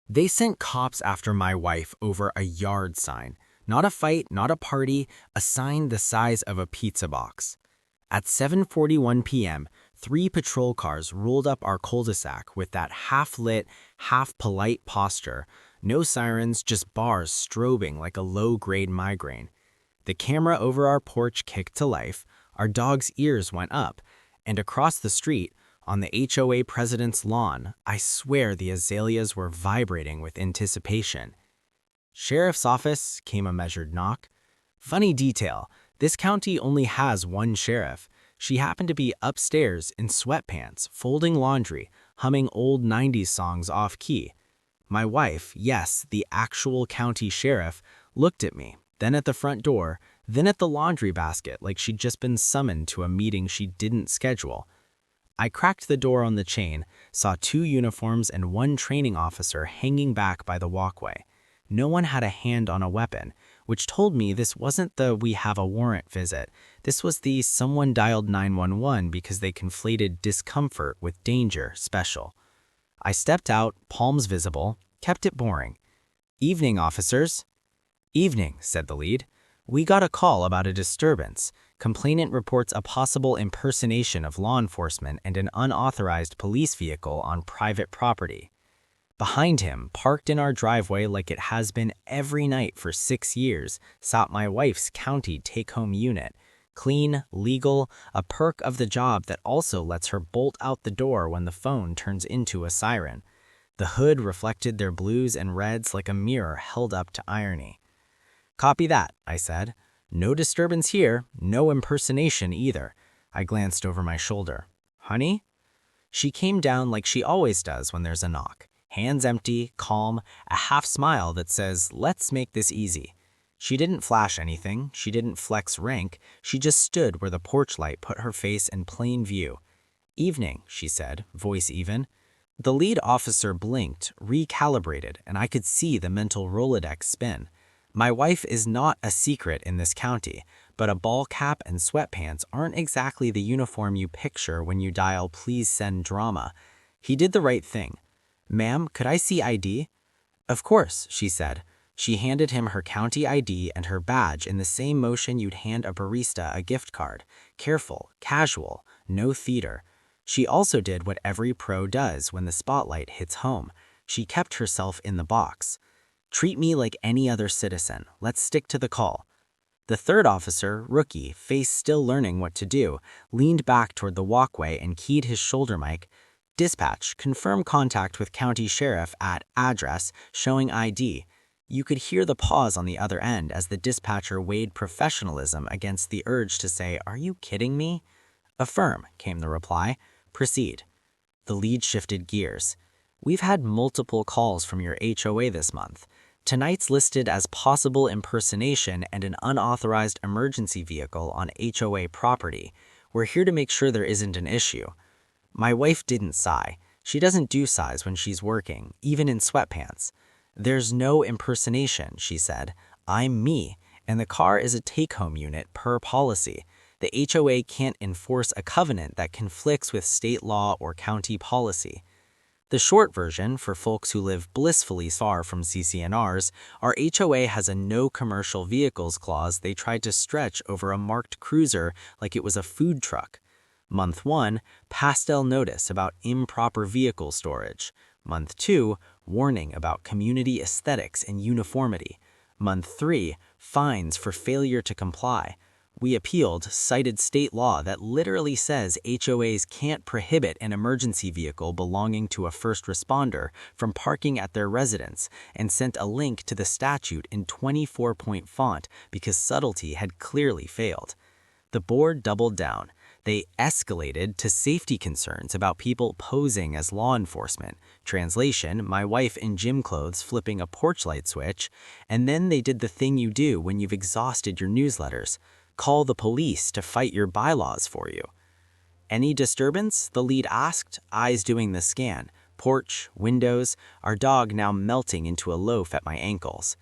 They sent cops after my wife over a yard sign. Not a fight, not a party, a sign the size of a pizza box. At 7:41 p.m., 3 patrol cars rolled up our cul-de-sac with that half-lit, half-polite posture. No sirens, just bars strobing like a low-grade migraine. The camera over our porch kicked to life, our dog's ears went up, and across the street, on the HOA president's lawn, I swear the azaleas were vibrating with anticipation. "Sheriff's office," came a measured knock. Funny detail, this county only has one sheriff. She happened to be upstairs in sweatpants, folding laundry, humming old 90s songs off-key. My wife, yes, the actual county sheriff, looked at me, then at the front door, then at the laundry basket like she'd just been summoned to a meeting she didn't schedule. I cracked the door on the chain, saw 2 uniforms and 1 training officer hanging back by the walkway. No one had a hand on a weapon, which told me this wasn't the "we have a warrant" visit. This was the "someone dialed 911 because they conflated discomfort with danger" special. I stepped out, palms visible, kept it boring. "Evening, officers." "Evening," said the lead. "We got a call about a disturbance. Complainant reports a possible impersonation of law enforcement and an unauthorized police vehicle on private property." Behind him, parked in our driveway like it has been every night for 6 years, sat my wife's county take-home unit. Clean, legal, a perk of the job that also lets her bolt out the door when the phone turns into a siren. The hood reflected their blues and reds like a mirror held up to irony. "Copy that," I said. "No disturbance here, no impersonation either." I glanced over my shoulder. "Honey?" She came down like she always does when there's a knock. Hands empty, calm, a half smile that says, "Let's make this easy." She didn't flash anything, she didn't flex rank, she just stood where the porch light put her face in plain view. "Evening," she said, voice even. The lead officer blinked, recalibrated, and I could see the mental Rolodex spin. My wife is not a secret in this county, but a ball cap and sweatpants aren't exactly the uniform you picture when you dial "please send drama." He did the right thing. "Ma'am, could I see ID?" "Of course," she said. She handed him her county ID and her badge in the same motion you'd hand a barista a gift card. Careful, casual, no theater. She also did what every pro does when the spotlight hits home. She kept herself in the box. "Treat me like any other citizen. Let's stick to the call." The third officer, rookie, face still learning what to do, leaned back toward the walkway and keyed his shoulder mic. "Dispatch, confirm contact with county sheriff at address, showing ID." You could hear the pause on the other end as the dispatcher weighed professionalism against the urge to say, "Are you kidding me?" "Affirm," came the reply. "Proceed." The lead shifted gears. "We've had multiple calls from your HOA this month. Tonight's listed as possible impersonation and an unauthorized emergency vehicle on HOA property. We're here to make sure there isn't an issue." My wife didn't sigh. She doesn't do sighs when she's working, even in sweatpants. "There's no impersonation," she said. "I'm me, and the car is a take-home unit per policy. The HOA can't enforce a covenant that conflicts with state law or county policy." The short version, for folks who live blissfully far from CCNRs, our HOA has a no commercial vehicles clause they tried to stretch over a marked cruiser like it was a food truck. Month 1, pastel notice about improper vehicle storage. Month 2, warning about community aesthetics and uniformity. Month 3, fines for failure to comply. We appealed, cited state law that literally says HOAs can't prohibit an emergency vehicle belonging to a first responder from parking at their residence, and sent a link to the statute in 24-point font because subtlety had clearly failed. The board doubled down. They escalated to safety concerns about people posing as law enforcement. Translation, my wife in gym clothes flipping a porch light switch, and then they did the thing you do when you've exhausted your newsletters. Call the police to fight your bylaws for you. "Any disturbance?" the lead asked, eyes doing the scan. Porch, windows, our dog now melting into a loaf at my ankles.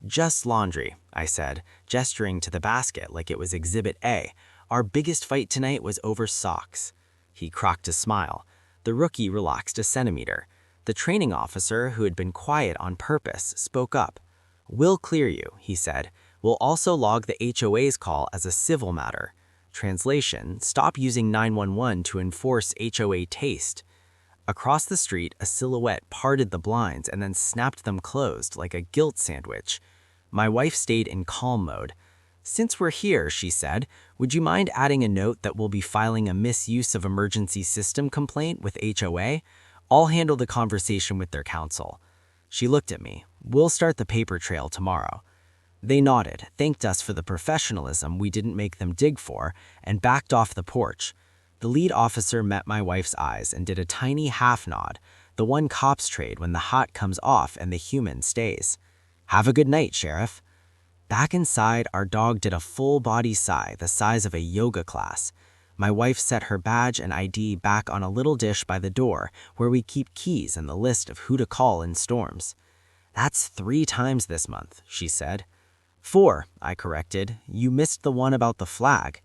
"Just laundry," I said, gesturing to the basket like it was Exhibit A. "Our biggest fight tonight was over socks." He crocked a smile. The rookie relaxed a centimeter. The training officer, who had been quiet on purpose, spoke up. "We'll clear you," he said. "We'll also log the HOA's call as a civil matter." Translation: stop using 911 to enforce HOA taste. Across the street, a silhouette parted the blinds and then snapped them closed like a guilt sandwich. My wife stayed in calm mode. "Since we're here," she said, "would you mind adding a note that we'll be filing a misuse of emergency system complaint with HOA? I'll handle the conversation with their counsel." She looked at me. "We'll start the paper trail tomorrow." They nodded, thanked us for the professionalism we didn't make them dig for, and backed off the porch. The lead officer met my wife's eyes and did a tiny half nod, the one cops trade when the hot comes off and the human stays. "Have a good night, Sheriff." Back inside, our dog did a full-body sigh the size of a yoga class. My wife set her badge and ID back on a little dish by the door where we keep keys and the list of who to call in storms. "That's 3 times this month," she said. "4, I corrected. "You missed the one about the flag."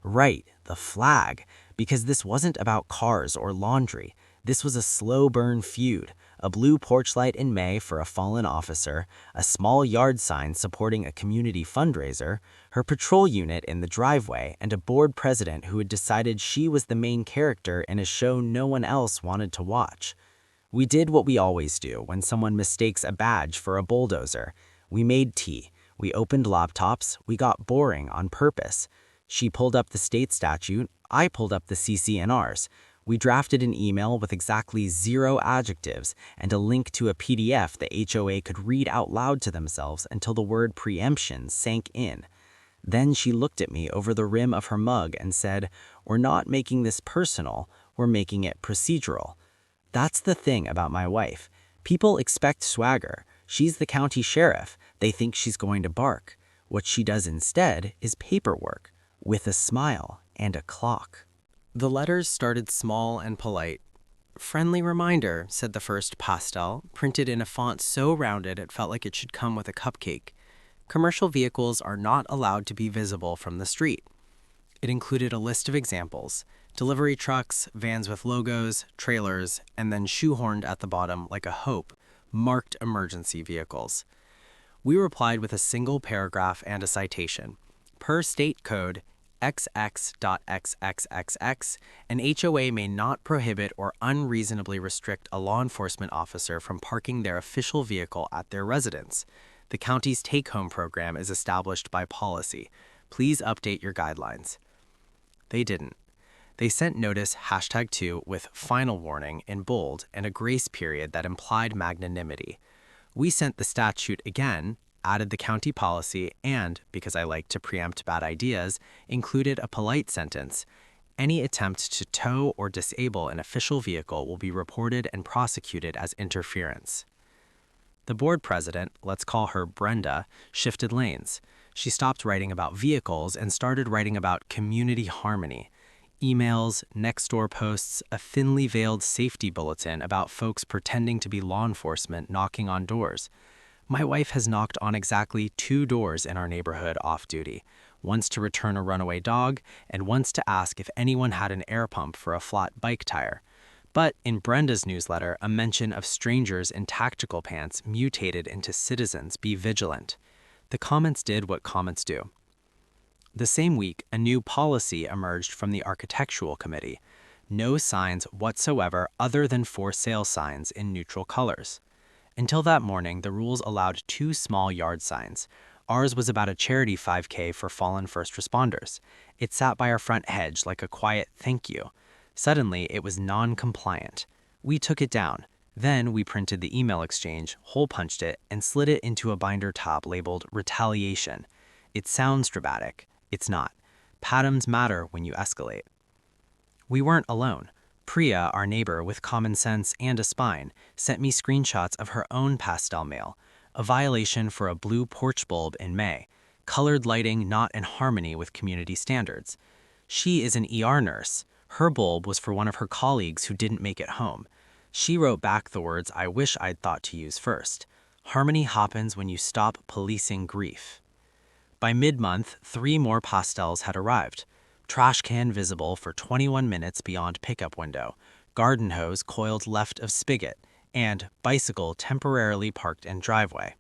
"Right, the flag, because this wasn't about cars or laundry. This was a slow-burn feud, a blue porch light in May for a fallen officer, a small yard sign supporting a community fundraiser, her patrol unit in the driveway, and a board president who had decided she was the main character in a show no one else wanted to watch. We did what we always do when someone mistakes a badge for a bulldozer. We made tea. We opened laptops. We got boring on purpose. She pulled up the state statute. I pulled up the CCNRs. We drafted an email with exactly 0 adjectives and a link to a PDF the HOA could read out loud to themselves until the word preemption sank in. Then she looked at me over the rim of her mug and said, "We're not making this personal, we're making it procedural." That's the thing about my wife. People expect swagger. She's the county sheriff. They think she's going to bark. What she does instead is paperwork, with a smile and a clock. The letters started small and polite. "Friendly reminder," said the first pastel, printed in a font so rounded it felt like it should come with a cupcake. "Commercial vehicles are not allowed to be visible from the street." It included a list of examples: delivery trucks, vans with logos, trailers, and then shoehorned at the bottom like a hope, marked emergency vehicles. We replied with a single paragraph and a citation. Per state code XX.XXXX, an HOA may not prohibit or unreasonably restrict a law enforcement officer from parking their official vehicle at their residence. The county's take-home program is established by policy. Please update your guidelines. They didn't. They sent notice #2 with final warning in bold and a grace period that implied magnanimity. We sent the statute again, added the county policy, and, because I like to preempt bad ideas, included a polite sentence: "Any attempt to tow or disable an official vehicle will be reported and prosecuted as interference." The board president, let's call her Brenda, shifted lanes. She stopped writing about vehicles and started writing about community harmony. Emails, next-door posts, a thinly veiled safety bulletin about folks pretending to be law enforcement knocking on doors. My wife has knocked on exactly 2 doors in our neighborhood off-duty, once to return a runaway dog and once to ask if anyone had an air pump for a flat bike tire. But in Brenda's newsletter, a mention of strangers in tactical pants mutated into "citizens, be vigilant." The comments did what comments do. The same week, a new policy emerged from the Architectural Committee: no signs whatsoever other than for sale signs in neutral colors. Until that morning, the rules allowed 2 small yard signs. Ours was about a charity 5K for fallen first responders. It sat by our front hedge like a quiet thank you. Suddenly, it was non-compliant. We took it down. Then we printed the email exchange, hole-punched it, and slid it into a binder tab labeled retaliation. It sounds dramatic. It's not. Patterns matter when you escalate. We weren't alone. Priya, our neighbor with common sense and a spine, sent me screenshots of her own pastel mail, a violation for a blue porch bulb in May, colored lighting not in harmony with community standards. She is an ER nurse. Her bulb was for one of her colleagues who didn't make it home. She wrote back the words I wish I'd thought to use first: "Harmony happens when you stop policing grief." By mid-month, 3 more pastels had arrived. Trash can visible for 21 minutes beyond pickup window. Garden hose coiled left of spigot. and bicycle temporarily parked in driveway.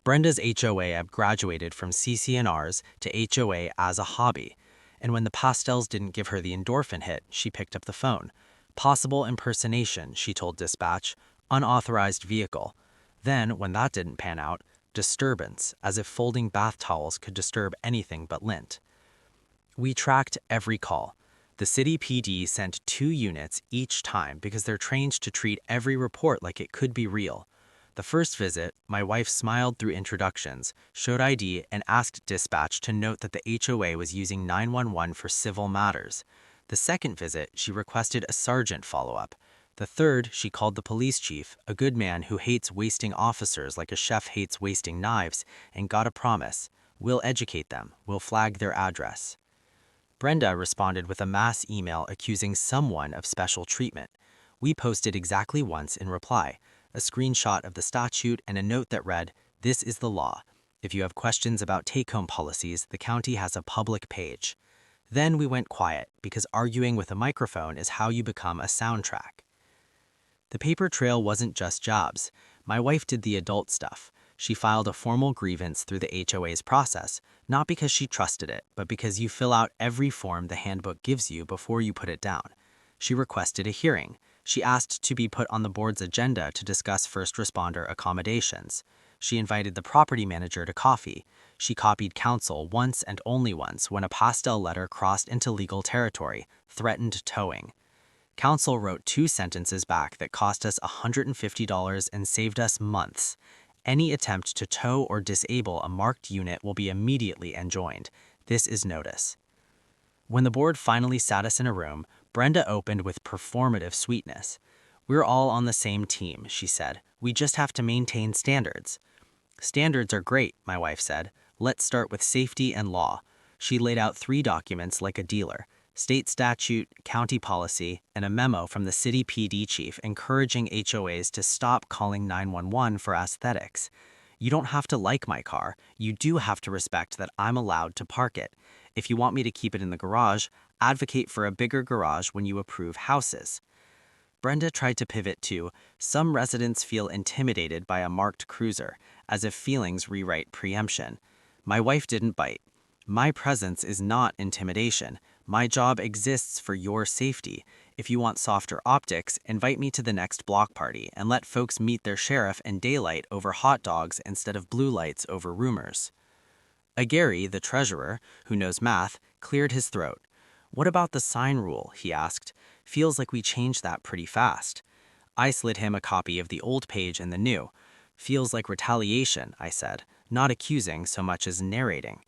Brenda's HOA had graduated from CCNRs to HOA as a hobby, and when the pastels didn't give her the endorphin hit, she picked up the phone. Possible impersonation, she told dispatch, unauthorized vehicle. Then, when that didn't pan out, disturbance, as if folding bath towels could disturb anything but lint. We tracked every call. The city PD sent 2 units each time because they're trained to treat every report like it could be real. The first visit, my wife smiled through introductions, showed ID, and asked dispatch to note that the HOA was using 911 for civil matters. The second visit, she requested a sergeant follow-up. The third, she called the police chief, a good man who hates wasting officers like a chef hates wasting knives, and got a promise. We'll educate them. We'll flag their address. Brenda responded with a mass email accusing someone of special treatment. We posted exactly once in reply, a screenshot of the statute and a note that read, "This is the law. If you have questions about take-home policies, the county has a public page." Then we went quiet, because arguing with a microphone is how you become a soundtrack. The paper trail wasn't just jobs. My wife did the adult stuff. She filed a formal grievance through the HOA's process, not because she trusted it, but because you fill out every form the handbook gives you before you put it down. She requested a hearing. She asked to be put on the board's agenda to discuss first responder accommodations. She invited the property manager to coffee. She copied counsel once and only once when a pastel letter crossed into legal territory, threatened towing. Counsel wrote 2 sentences back that cost us $150 and saved us months. Any attempt to tow or disable a marked unit will be immediately enjoined. This is notice. When the board finally sat us in a room, Brenda opened with performative sweetness. "We're all on the same team," she said. "We just have to maintain standards." "Standards are great," my wife said. "Let's start with safety and law." She laid out 3 documents like a dealer: state statute, county policy, and a memo from the city PD chief encouraging HOAs to stop calling 911 for aesthetics. "You don't have to like my car. You do have to respect that I'm allowed to park it. If you want me to keep it in the garage, advocate for a bigger garage when you approve houses." Brenda tried to pivot to, "Some residents feel intimidated by a marked cruiser," as if feelings rewrite preemption. My wife didn't bite. "My presence is not intimidation. My job exists for your safety. If you want softer optics, invite me to the next block party and let folks meet their sheriff in daylight over hot dogs instead of blue lights over rumors." Gary, the treasurer, who knows math, cleared his throat. "What about the sign rule?" he asked. "Feels like we changed that pretty fast." I slid him a copy of the old page and the new. "Feels like retaliation," I said, not accusing so much as narrating.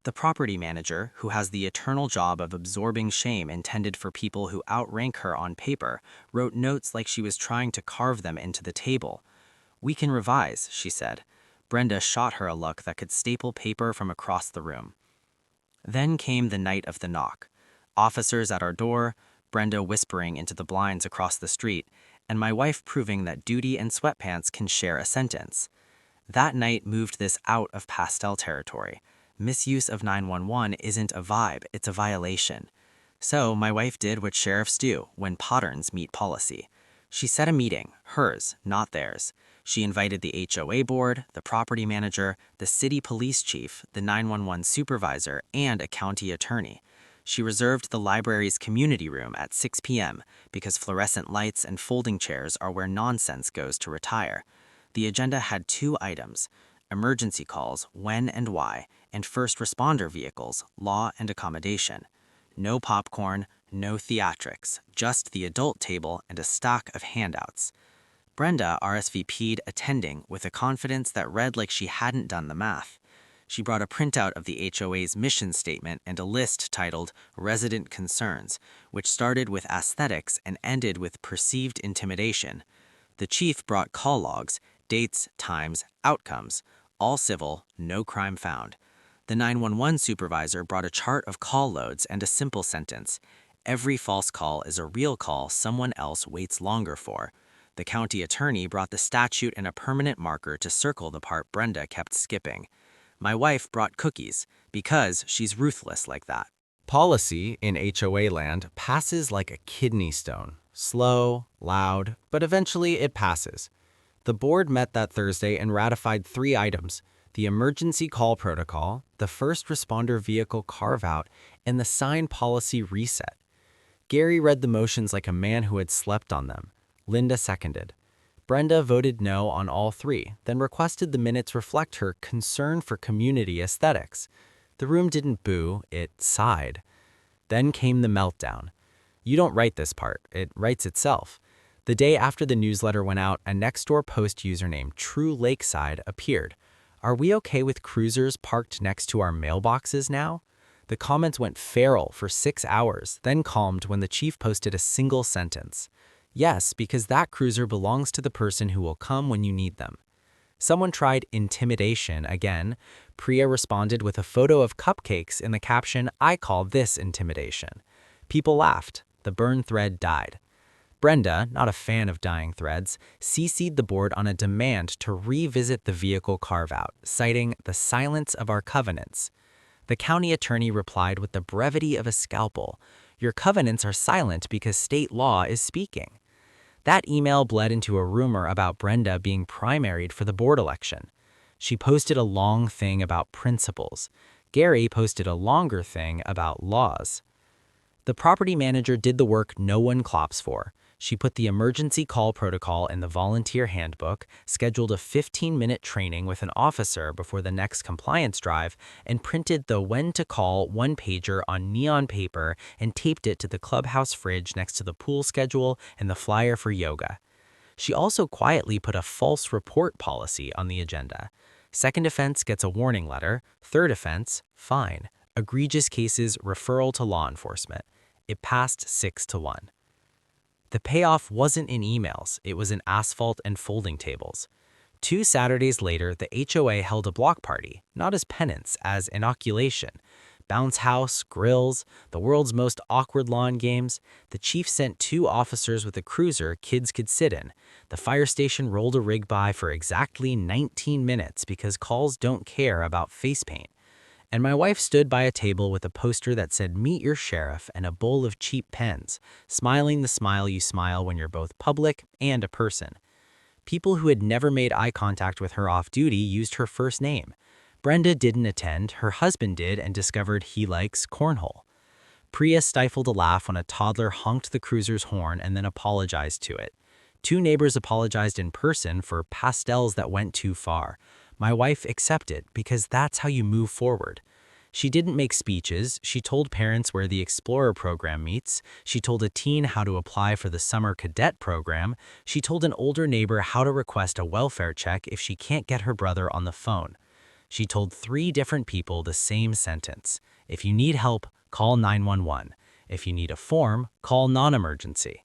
The property manager, who has the eternal job of absorbing shame intended for people who outrank her on paper, wrote notes like she was trying to carve them into the table. "We can revise," she said. Brenda shot her a look that could staple paper from across the room. Then came the night of the knock. Officers at our door, Brenda whispering into the blinds across the street, and my wife proving that duty and sweatpants can share a sentence. That night moved this out of pastel territory. Misuse of 911 isn't a vibe, it's a violation. So my wife did what sheriffs do when patterns meet policy. She set a meeting, hers, not theirs. She invited the HOA board, the property manager, the city police chief, the 911 supervisor, and a county attorney. She reserved the library's community room at 6 p.m. because fluorescent lights and folding chairs are where nonsense goes to retire. The agenda had 2 items: emergency calls, when and why, and first responder vehicles, law and accommodation. No popcorn, no theatrics, just the adult table and a stack of handouts. Brenda RSVP'd attending with a confidence that read like she hadn't done the math. She brought a printout of the HOA's mission statement and a list titled Resident Concerns, which started with aesthetics and ended with perceived intimidation. The chief brought call logs, dates, times, outcomes, all civil, no crime found. The 911 supervisor brought a chart of call loads and a simple sentence: "Every false call is a real call someone else waits longer for." The county attorney brought the statute and a permanent marker to circle the part Brenda kept skipping. My wife brought cookies, because she's ruthless like that. Policy in HOA land passes like a kidney stone. Slow, loud, but eventually it passes. The board met that Thursday and ratified 3 items: the emergency call protocol, the first responder vehicle carve-out, and the sign policy reset. Gary read the motions like a man who had slept on them. Linda seconded. Brenda voted no on all 3, then requested the minutes reflect her concern for community aesthetics. The room didn't boo, it sighed. Then came the meltdown. You don't write this part, it writes itself. The day after the newsletter went out, a Nextdoor post username True Lakeside appeared. Are we okay with cruisers parked next to our mailboxes now? The comments went feral for 6 hours, then calmed when the chief posted a single sentence. Yes, because that cruiser belongs to the person who will come when you need them. Someone tried intimidation again. Priya responded with a photo of cupcakes in the caption, "I call this intimidation." People laughed. The burn thread died. Brenda, not a fan of dying threads, CC'd the board on a demand to revisit the vehicle carve-out, citing the silence of our covenants. The county attorney replied with the brevity of a scalpel. Your covenants are silent because state law is speaking. That email bled into a rumor about Brenda being primaried for the board election. She posted a long thing about principles. Gary posted a longer thing about laws. The property manager did the work no one claps for. She put the emergency call protocol in the volunteer handbook, scheduled a 15-minute training with an officer before the next compliance drive, and printed the when to call one-pager on neon paper and taped it to the clubhouse fridge next to the pool schedule and the flyer for yoga. She also quietly put a false report policy on the agenda. Second offense gets a warning letter, third offense, fine. Egregious cases, referral to law enforcement. It passed 6-1. The payoff wasn't in emails, it was in asphalt and folding tables. 2 Saturdays later, the HOA held a block party, not as penance, as inoculation. Bounce house, grills, the world's most awkward lawn games. The chief sent 2 officers with a cruiser kids could sit in. The fire station rolled a rig by for exactly 19 minutes because calls don't care about face paint. And my wife stood by a table with a poster that said, "Meet your sheriff," and a bowl of cheap pens, smiling the smile you smile when you're both public and a person. People who had never made eye contact with her off-duty used her first name. Brenda didn't attend, her husband did and discovered he likes cornhole. Priya stifled a laugh when a toddler honked the cruiser's horn and then apologized to it. 2 neighbors apologized in person for pastels that went too far. My wife accepted because that's how you move forward. She didn't make speeches, she told parents where the Explorer program meets, she told a teen how to apply for the summer cadet program, she told an older neighbor how to request a welfare check if she can't get her brother on the phone. She told 3 different people the same sentence. If you need help, call 911. If you need a form, call non-emergency.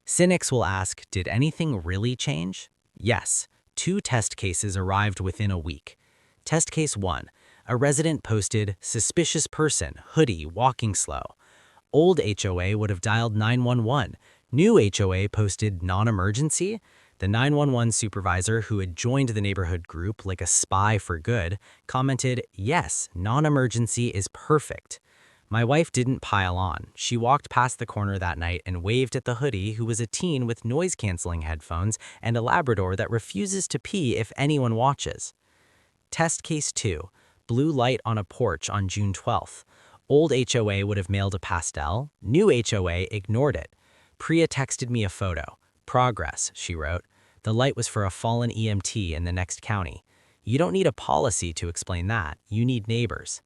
Cynics will ask, did anything really change? Yes. 2 test cases arrived within a week. Test case 1. A resident posted, "Suspicious person, hoodie, walking slow." Old HOA would have dialed 911. New HOA posted non-emergency. The 911 supervisor, who had joined the neighborhood group like a spy for good, commented, "Yes, non-emergency is perfect." My wife didn't pile on. She walked past the corner that night and waved at the hoodie, who was a teen with noise-canceling headphones and a Labrador that refuses to pee if anyone watches. Test case 2. Blue light on a porch on June 12th. Old HOA would have mailed a pastel. New HOA ignored it. Priya texted me a photo. "Progress," she wrote. The light was for a fallen EMT in the next county. You don't need a policy to explain that. You need neighbors.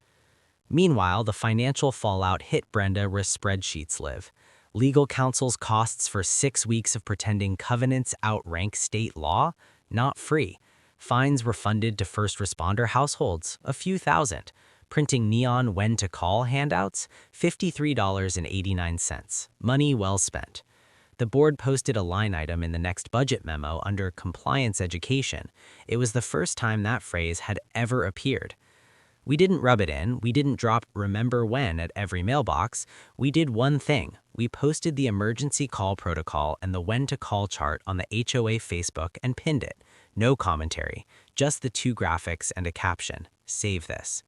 Meanwhile, the financial fallout hit Brenda where spreadsheets live. Legal counsel's costs for 6 weeks of pretending covenants outrank state law? Not free. Fines refunded to first responder households, a few thousand. Printing neon when to call handouts, $53.89. Money well spent. The board posted a line item in the next budget memo under compliance education. It was the first time that phrase had ever appeared. We didn't rub it in, we didn't drop "remember when" at every mailbox. We did one thing. We posted the emergency call protocol and the when to call chart on the HOA Facebook and pinned it. No commentary, just the 2 graphics and a caption. Save this.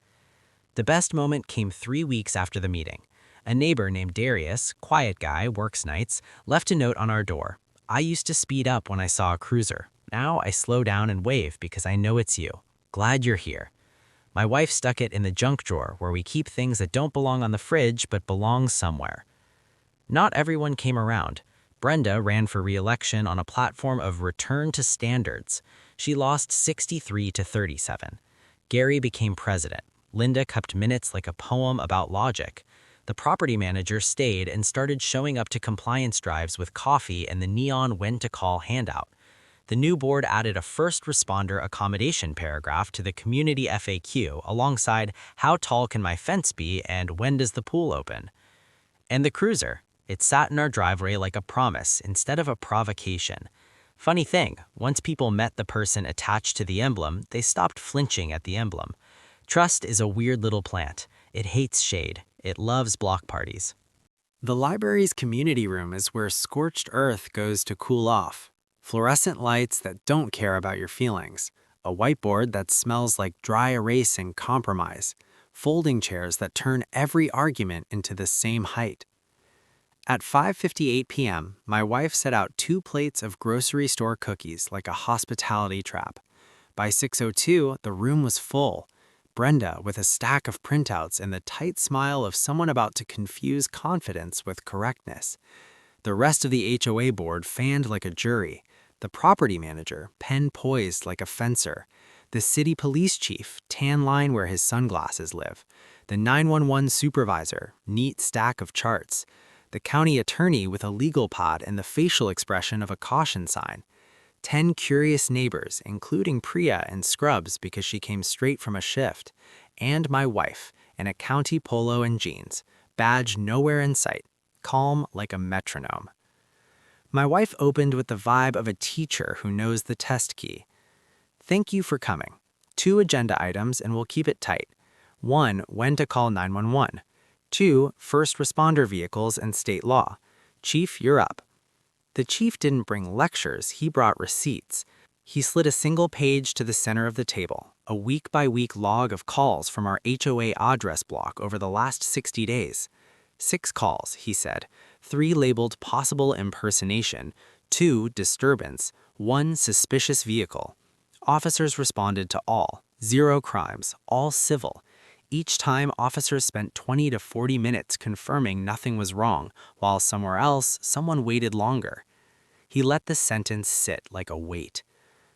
The best moment came 3 weeks after the meeting. A neighbor named Darius, quiet guy, works nights, left a note on our door. I used to speed up when I saw a cruiser. Now I slow down and wave because I know it's you. Glad you're here. My wife stuck it in the junk drawer where we keep things that don't belong on the fridge but belong somewhere. Not everyone came around. Brenda ran for re-election on a platform of return to standards. She lost 63 to 37. Gary became president. Linda kept minutes like a poem about logic. The property manager stayed and started showing up to compliance drives with coffee and the neon when to call handout. The new board added a first responder accommodation paragraph to the community FAQ alongside how tall can my fence be and when does the pool open. And the cruiser. It sat in our driveway like a promise instead of a provocation. Funny thing, once people met the person attached to the emblem, they stopped flinching at the emblem. Trust is a weird little plant. It hates shade. It loves block parties. The library's community room is where scorched earth goes to cool off. Fluorescent lights that don't care about your feelings. A whiteboard that smells like dry erase and compromise. Folding chairs that turn every argument into the same height. At 5:58 p.m., my wife set out 2 plates of grocery store cookies like a hospitality trap. By 6:02, the room was full. Brenda with a stack of printouts and the tight smile of someone about to confuse confidence with correctness. The rest of the HOA board fanned like a jury. The property manager, pen poised like a fencer. The city police chief, tan line where his sunglasses live. The 911 supervisor, neat stack of charts. The county attorney with a legal pad and the facial expression of a caution sign. 10 curious neighbors, including Priya in scrubs because she came straight from a shift. And my wife, in a county polo and jeans, badge nowhere in sight, calm like a metronome. My wife opened with the vibe of a teacher who knows the test key. Thank you for coming. 2 agenda items and we'll keep it tight. 1, when to call 911. 2, first responder vehicles and state law. Chief, you're up. The chief didn't bring lectures, he brought receipts. He slid a single page to the center of the table, a week-by-week log of calls from our HOA address block over the last 60 days. 6 calls, he said, 3 labeled possible impersonation, 2 disturbance, 1 suspicious vehicle. Officers responded to all, 0 crimes, all civil. Each time, officers spent 20 to 40 minutes confirming nothing was wrong, while somewhere else, someone waited longer. He let the sentence sit like a weight.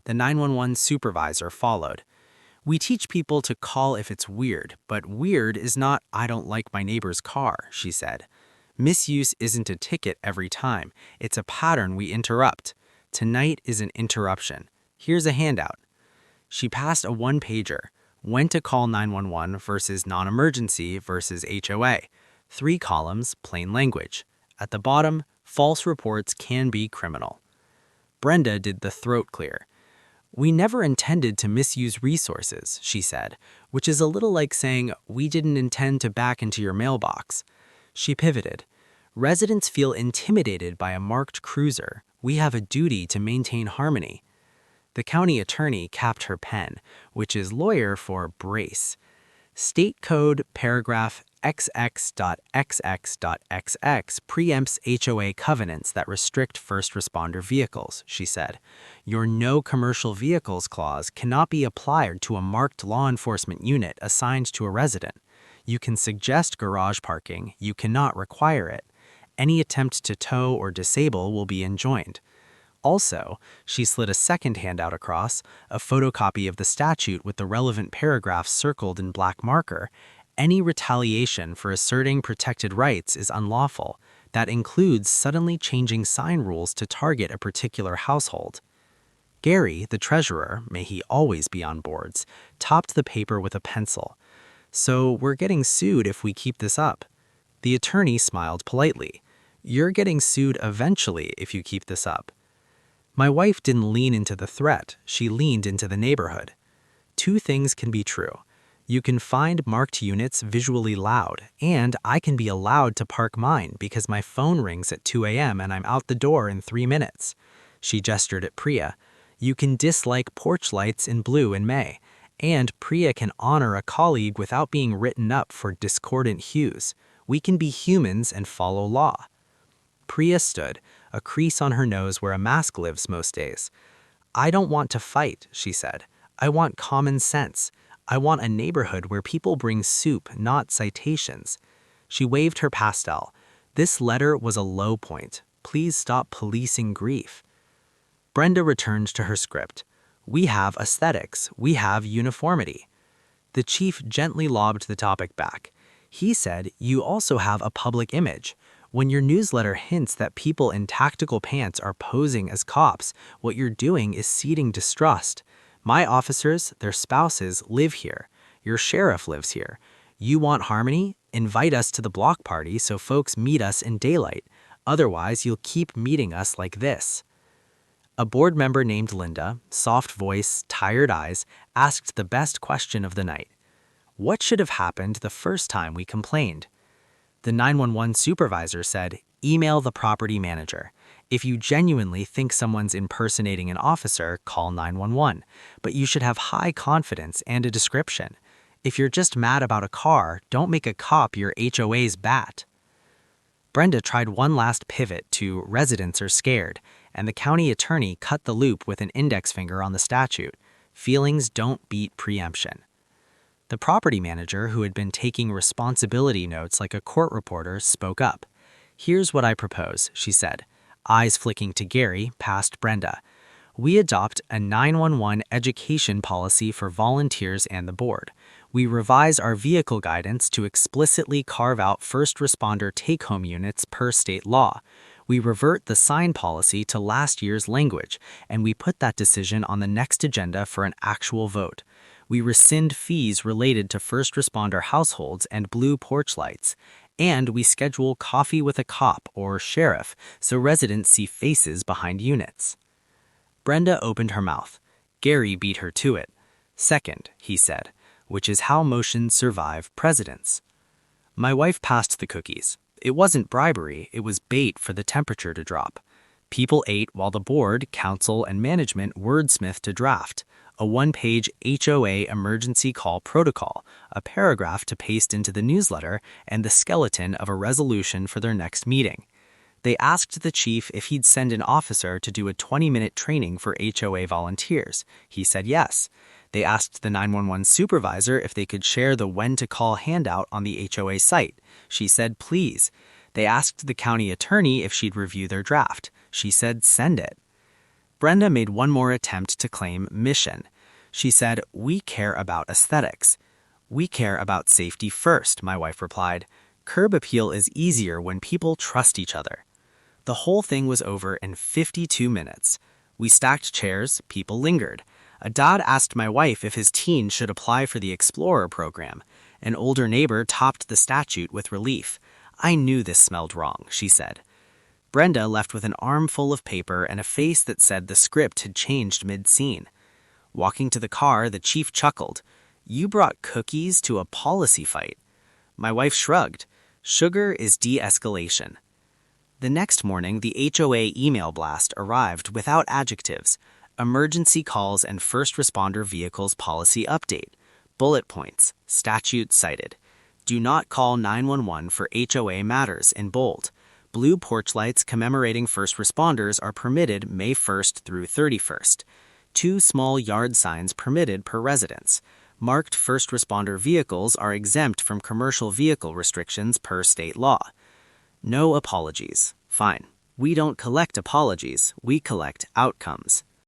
The 911 supervisor followed. We teach people to call if it's weird, but weird is not I don't like my neighbor's car, she said. Misuse isn't a ticket every time. It's a pattern we interrupt. Tonight is an interruption. Here's a handout. She passed a 1-pager. When to call 911 versus non-emergency versus HOA. 3 columns, plain language. At the bottom, false reports can be criminal. Brenda did the throat clear. We never intended to misuse resources, she said, which is a little like saying, we didn't intend to back into your mailbox. She pivoted. Residents feel intimidated by a marked cruiser. We have a duty to maintain harmony. The county attorney capped her pen, which is lawyer for brace. State Code paragraph XX.XX.XX preempts HOA covenants that restrict first responder vehicles, she said. Your no commercial vehicles clause cannot be applied to a marked law enforcement unit assigned to a resident. You can suggest garage parking, you cannot require it. Any attempt to tow or disable will be enjoined. Also, she slid a second handout across, a photocopy of the statute with the relevant paragraphs circled in black marker. Any retaliation for asserting protected rights is unlawful. That includes suddenly changing sign rules to target a particular household. Gary, the treasurer, may he always be on boards, topped the paper with a pencil. So we're getting sued if we keep this up. The attorney smiled politely. You're getting sued eventually if you keep this up. My wife didn't lean into the threat, she leaned into the neighborhood. 2 things can be true. You can find marked units visually loud, and I can be allowed to park mine because my phone rings at 2 a.m. and I'm out the door in 3 minutes. She gestured at Priya. You can dislike porch lights in blue in May, and Priya can honor a colleague without being written up for discordant hues. We can be humans and follow law. Priya stood, a crease on her nose where a mask lives most days. I don't want to fight, she said. I want common sense. I want a neighborhood where people bring soup, not citations. She waved her pastel. This letter was a low point. Please stop policing grief. Brenda returned to her script. We have aesthetics. We have uniformity. The chief gently lobbed the topic back. He said, you also have a public image. When your newsletter hints that people in tactical pants are posing as cops, what you're doing is seeding distrust. My officers, their spouses, live here. Your sheriff lives here. You want harmony? Invite us to the block party so folks meet us in daylight. Otherwise, you'll keep meeting us like this. A board member named Linda, soft voice, tired eyes, asked the best question of the night. What should have happened the first time we complained? The 911 supervisor said, email the property manager. If you genuinely think someone's impersonating an officer, call 911. But you should have high confidence and a description. If you're just mad about a car, don't make a cop your HOA's bat. Brenda tried one last pivot to residents are scared, and the county attorney cut the loop with an index finger on the statute. Feelings don't beat preemption. The property manager, who had been taking responsibility notes like a court reporter, spoke up. Here's what I propose, she said, eyes flicking to Gary, past Brenda. We adopt a 911 education policy for volunteers and the board. We revise our vehicle guidance to explicitly carve out first responder take-home units per state law. We revert the sign policy to last year's language, and we put that decision on the next agenda for an actual vote. We rescind fees related to first responder households and blue porch lights. And we schedule coffee with a cop or sheriff so residents see faces behind units. Brenda opened her mouth. Gary beat her to it. Second, he said, which is how motions survive presidents. My wife passed the cookies. It wasn't bribery, it was bait for the temperature to drop. People ate while the board, council, and management wordsmithed a draft, a one-page HOA emergency call protocol, a paragraph to paste into the newsletter, and the skeleton of a resolution for their next meeting. They asked the chief if he'd send an officer to do a 20-minute training for HOA volunteers. He said yes. They asked the 911 supervisor if they could share the when-to-call handout on the HOA site. She said please. They asked the county attorney if she'd review their draft. She said send it. Brenda made one more attempt to claim mission. She said, we care about aesthetics. We care about safety first, my wife replied. Curb appeal is easier when people trust each other. The whole thing was over in 52 minutes. We stacked chairs, people lingered. A dad asked my wife if his teen should apply for the Explorer program. An older neighbor topped the statute with relief. I knew this smelled wrong, she said. Brenda left with an armful of paper and a face that said the script had changed mid-scene. Walking to the car, the chief chuckled. You brought cookies to a policy fight. My wife shrugged. Sugar is de-escalation. The next morning, the HOA email blast arrived without adjectives. Emergency calls and first responder vehicles policy update. Bullet points. Statute cited. Do not call 911 for HOA matters in bold. Blue porch lights commemorating first responders are permitted May 1st through 31st. 2 small yard signs permitted per residence. Marked first responder vehicles are exempt from commercial vehicle restrictions per state law. No apologies. Fine. We don't collect apologies, we collect outcomes.